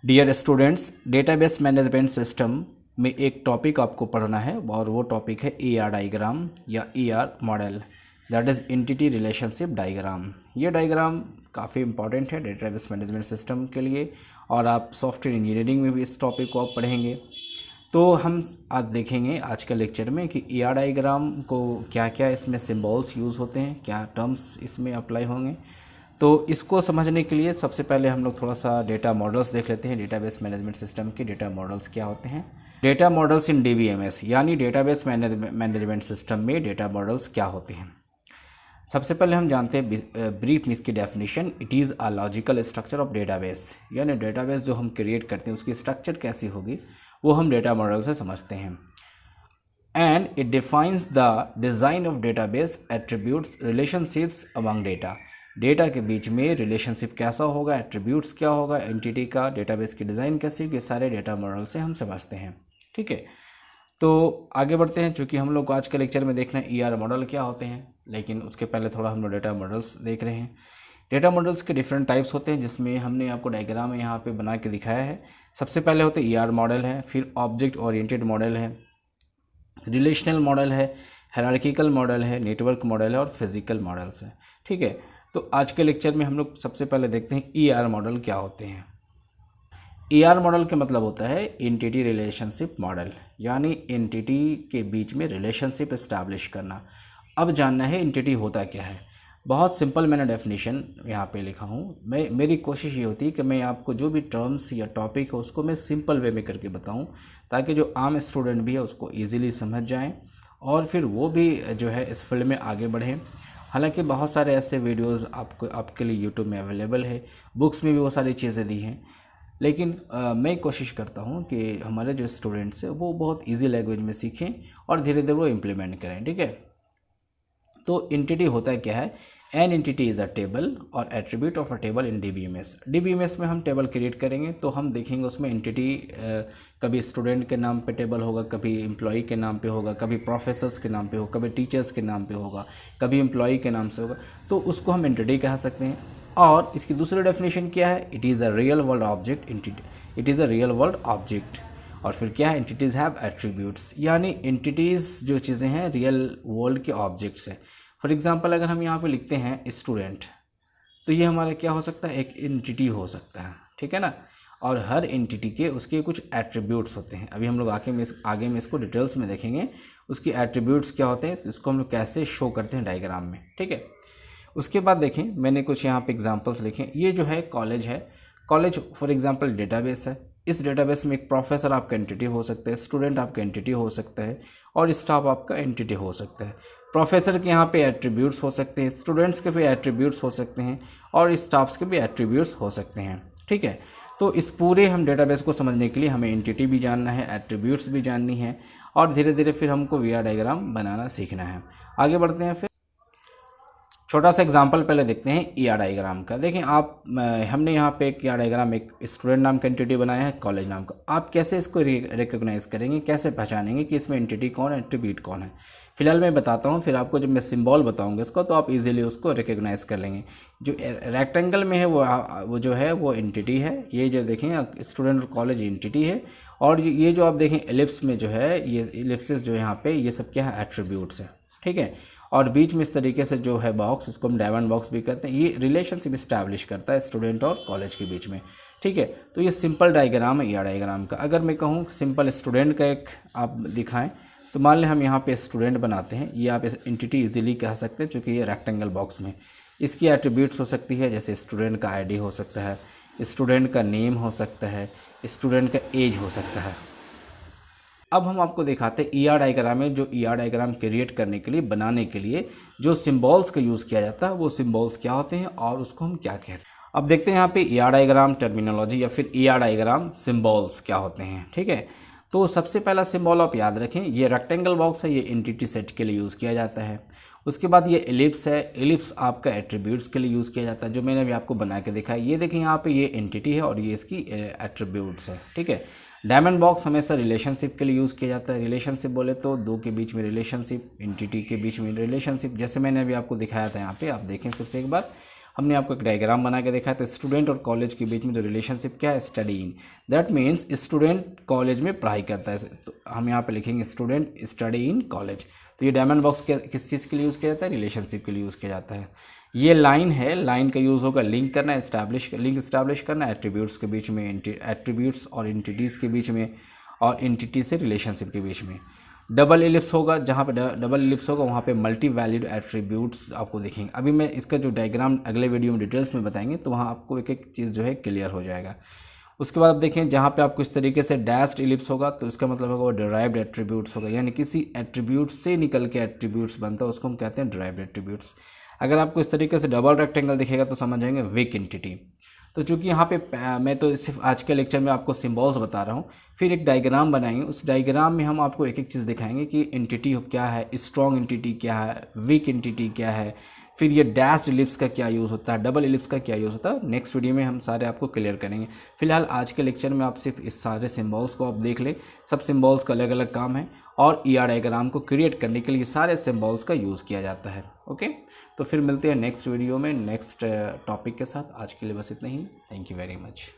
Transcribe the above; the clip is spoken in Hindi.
Dear students, database management system में एक टॉपिक आपको पढ़ना है और वो टॉपिक है ER डायग्राम या ER model, that is entity relationship diagram. ये डायग्राम काफ़ी इंपॉर्टेंट है डेटाबेस मैनेजमेंट सिस्टम के लिए और आप सॉफ्टवेयर इंजीनियरिंग में भी इस टॉपिक को आप पढ़ेंगे। तो हम आज देखेंगे आज के लेक्चर में कि ER डायग्राम को क्या क्या इसमें सिंबल्स यूज़ होते हैं, क्या टर्म्स इसमें अप्लाई होंगे। तो इसको समझने के लिए सबसे पहले हम लोग थोड़ा सा डेटा मॉडल्स देख लेते हैं। डेटाबेस मैनेजमेंट सिस्टम के डेटा मॉडल्स क्या होते हैं। डेटा मॉडल्स इन DBMS यानी डेटाबेस मैनेजमेंट सिस्टम में डेटा मॉडल्स क्या होते हैं। सबसे पहले हम जानते हैं ब्रीफ में इसकी definition. It is a logical structure of database, यानी डेटाबेस जो हम क्रिएट करते हैं उसकी स्ट्रक्चर कैसी होगी वो हम डेटा मॉडल से समझते हैं। And it defines the design of database attributes relationships among data. Data के बीच में रिलेशनशिप कैसा होगा, एट्रीब्यूट्स क्या होगा, एंटिटी का डेटाबेस की डिज़ाइन कैसी होगी, सारे डेटा मॉडल से हम समझते हैं। ठीक है, तो आगे बढ़ते हैं। चूँकि हम लोग आज के लेक्चर में देखना है ER मॉडल क्या होते हैं, लेकिन उसके पहले थोड़ा हम लोग डेटा मॉडल्स देख रहे हैं। डेटा मॉडल्स के डिफरेंट टाइप्स होते हैं, जिसमें हमने आपको डायग्राम में यहाँ पे बना के दिखाया है। सबसे पहले होते ER मॉडल है, फिर ऑब्जेक्ट ओरिएंटेड मॉडल है, रिलेशनल मॉडल है, हायरार्किकल मॉडल है, नेटवर्क मॉडल है और फिजिकल मॉडल्स है। ठीक है, तो आज के लेक्चर में हम लोग सबसे पहले देखते हैं ER मॉडल क्या होते हैं। ER मॉडल का मतलब होता है एंटिटी रिलेशनशिप मॉडल, यानी एंटिटी के बीच में रिलेशनशिप एस्टैब्लिश करना। अब जानना है एंटिटी होता क्या है। बहुत सिंपल मैंने डेफिनेशन यहाँ पे लिखा हूँ। मेरी कोशिश ये होती है कि मैं आपको जो भी टर्म्स या टॉपिक है उसको मैं सिंपल वे में करके बताऊँ, ताकि जो आम स्टूडेंट भी है उसको ईजिली समझ जाएँ और फिर वो भी जो है इस फील्ड में आगे बढ़ें। हालांकि बहुत सारे ऐसे वीडियोस आपके लिए यूट्यूब में अवेलेबल है, बुक्स में भी वो सारी चीज़ें दी हैं, लेकिन मैं कोशिश करता हूँ कि हमारे जो स्टूडेंट्स हैं वो बहुत इजी लैंग्वेज में सीखें और धीरे धीरे वो इम्प्लीमेंट करें। ठीक है, तो एंटिटी होता क्या है। An entity is a table और attribute of a table in DBMS में हम टेबल क्रिएट करेंगे तो हम देखेंगे उसमें एंटिटी कभी स्टूडेंट के नाम पे टेबल होगा, कभी एम्प्लॉई के नाम पे होगा, कभी प्रोफेसर्स के नाम पे होगा, कभी टीचर्स के नाम पे होगा, कभी एम्प्लॉई के नाम से होगा, तो उसको हम एंटिटी कह सकते हैं। और इसकी दूसरी डेफिनेशन क्या है, it is a real world object entity, it is a real world object. और फिर क्या है, एंटिटीज़ हैव एट्रीब्यूट्स, यानी एंटिटीज़ जो चीज़ें हैं रियल वर्ल्ड के ऑब्जेक्ट्स हैं। फॉर एग्जांपल अगर हम यहाँ पे लिखते हैं स्टूडेंट, तो ये हमारा क्या हो सकता है, एक एंटिटी हो सकता है। ठीक है ना, और हर एंटिटी के उसके कुछ एट्रीब्यूट्स होते हैं। अभी हम लोग आगे में इसको डिटेल्स में देखेंगे उसकी एट्रीब्यूट्स क्या होते हैं, तो इसको हम लोग कैसे शो करते हैं डायग्राम में। ठीक है, उसके बाद देखें मैंने कुछ यहाँ पे एग्जांपल्स लिखे। ये जो है कॉलेज है, कॉलेज फॉर एग्जांपल डेटाबेस है। इस डेटाबेस में एक प्रोफेसर आपका एंटिटी हो सकता है, स्टूडेंट आपका एंटिटी हो सकता है और स्टाफ आपका एंटिटी हो सकता है। प्रोफेसर के यहाँ पे एट्रीब्यूट्स हो सकते हैं, स्टूडेंट्स के भी एट्रीब्यूट्स हो सकते हैं और स्टाफ्स के भी एट्रीब्यूट्स हो सकते हैं। ठीक है, तो इस पूरे हम डेटाबेस को समझने के लिए हमें एंटिटी भी जानना है, एट्रीब्यूट्स भी जाननी है और धीरे धीरे फिर हमको ER डायग्राम बनाना सीखना है। आगे बढ़ते हैं। फिर छोटा सा एग्जांपल पहले देखते हैं ER डायग्राम का। देखें आप, हमने यहाँ पे एक ER डायग्राम, एक स्टूडेंट नाम का एंटिटी बनाया है, कॉलेज नाम का। आप कैसे इसको रिकॉग्नाइज करेंगे, कैसे पहचानेंगे कि इसमें एंटिटी कौन है, एट्रीब्यूट कौन है। फिलहाल मैं बताता हूँ, फिर आपको जब मैं सिंबल बताऊँगा इसको तो आप इजीली उसको रिकॉग्नाइज कर लेंगे। जो रेक्टेंगल में है वो जो है वो एंटिटी है। ये जो देखें स्टूडेंट और कॉलेज एंटिटी है, और ये जो आप देखें एलिप्स में जो है, ये एलिप्सिस जो यहाँ पे, ये सब क्या है, एट्रीब्यूट्स है। ठीक है, और बीच में इस तरीके से जो है बॉक्स, इसको हम डायमंड बॉक्स भी कहते हैं, ये रिलेशनशिप इस्टेब्लिश करता है स्टूडेंट और कॉलेज के बीच में। ठीक है, तो ये सिंपल डायग्राम है ER डायग्राम का। अगर मैं कहूँ सिंपल स्टूडेंट का एक आप दिखाएं, तो मान लें हम यहाँ पे स्टूडेंट बनाते हैं, ये आप एंटिटी इजीली कह सकते हैं क्योंकि ये रेक्टेंगल बॉक्स में। इसकी एट्रीब्यूट्स हो सकती है, जैसे स्टूडेंट का ID हो सकता है, स्टूडेंट का नेम हो सकता है, स्टूडेंट का एज हो सकता है। अब हम आपको दिखाते हैं ER डायग्राम में, जो ER डायग्राम क्रिएट करने के लिए, बनाने के लिए जो सिंबल्स का यूज़ किया जाता है वो सिंबल्स क्या होते हैं और उसको हम क्या कहते हैं। अब देखते हैं यहाँ पे ER डायग्राम टर्मिनोलॉजी या फिर ER डायग्राम सिंबल्स क्या होते हैं। ठीक है, तो सबसे पहला सिंबल आप याद रखें, ये रेक्टेंगल बॉक्स है, ये एंटिटी सेट के लिए यूज़ किया जाता है। उसके बाद ये एलिप्स है, एलिप्स आपका एट्रीब्यूट्स के लिए यूज़ किया जाता है, जो मैंने अभी आपको बना के दिखाया। ये देखें यहाँ पे ये एंटिटी है और ये इसकी एट्रीब्यूट्स है। ठीक है, डायमंड बॉक्स हमेशा रिलेशनशिप के लिए यूज़ किया जाता है। रिलेशनशिप बोले तो दो के बीच में रिलेशनशिप, एंटिटी के बीच में रिलेशनशिप, जैसे मैंने अभी आपको दिखाया था यहाँ पे, आप देखें फिर से एक बार। हमने आपको एक डायग्राम बना के देखा है। तो स्टूडेंट और कॉलेज के बीच में जो रिलेशनशिप क्या है, study in, that means student college में पढ़ाई करता है। तो हम यहाँ पे लिखेंगे स्टूडेंट स्टडी इन कॉलेज। तो ये डायमंड बॉक्स किस चीज़ के लिए यूज़ किया जाता है, रिलेशनशिप के लिए यूज़ किया जाता है। ये लाइन है, लाइन का यूज़ होगा लिंक करना, लिंक इस्टेब्लिश करना एट्रीब्यूट्स के बीच में, एट्रीब्यूट्स और एंटिटीज़ के बीच में, और एंटिटी से रिलेशनशिप के बीच में। डबल एलिप्स होगा, जहाँ पे डबल एलिप्स होगा वहाँ पे मल्टी वैल्यूड एट्रीब्यूट्स आपको दिखेंगे। अभी मैं इसका जो डायग्राम अगले वीडियो में डिटेल्स में बताएंगे, तो वहाँ आपको एक एक चीज़ जो है क्लियर हो जाएगा। उसके बाद आप देखें जहाँ पे आपको इस तरीके से डैश्ड इलिप्स होगा, तो इसका मतलब होगा वो डिराइव्ड एट्रीब्यूट्स होगा, यानी किसी एट्रीब्यूट से निकल के एट्रीब्यूट्स बनता है, उसको हम कहते हैं डिराइव्ड एट्रीब्यूट्स। अगर आपको इस तरीके से डबल रेक्टेंगल दिखेगा तो समझ जाएंगे वीक एंटिटी। तो चूंकि यहाँ पे मैं तो सिर्फ आज के लेक्चर में आपको सिंबल्स बता रहा हूँ, फिर एक डायग्राम बनाएंगे, उस डायग्राम में हम आपको एक एक चीज़ दिखाएंगे कि एंटिटी क्या है, स्ट्रॉन्ग एंटिटी क्या है, वीक एंटिटी क्या है, फिर ये डैश्ड इलिप्स का क्या यूज़ होता है, डबल इलिप्स का क्या यूज़ होता है। नेक्स्ट वीडियो में हम सारे आपको क्लियर करेंगे। फिलहाल आज के लेक्चर में आप सिर्फ इस सारे सिंबल्स को आप देख लें, सब सिंबल्स का अलग अलग काम है, और ER डायग्राम को क्रिएट करने के लिए सारे सिंबल्स का यूज़ किया जाता है। ओके, तो फिर मिलते हैं नेक्स्ट वीडियो में नेक्स्ट टॉपिक के साथ। आज के लिए बस इतना ही। Thank you very much.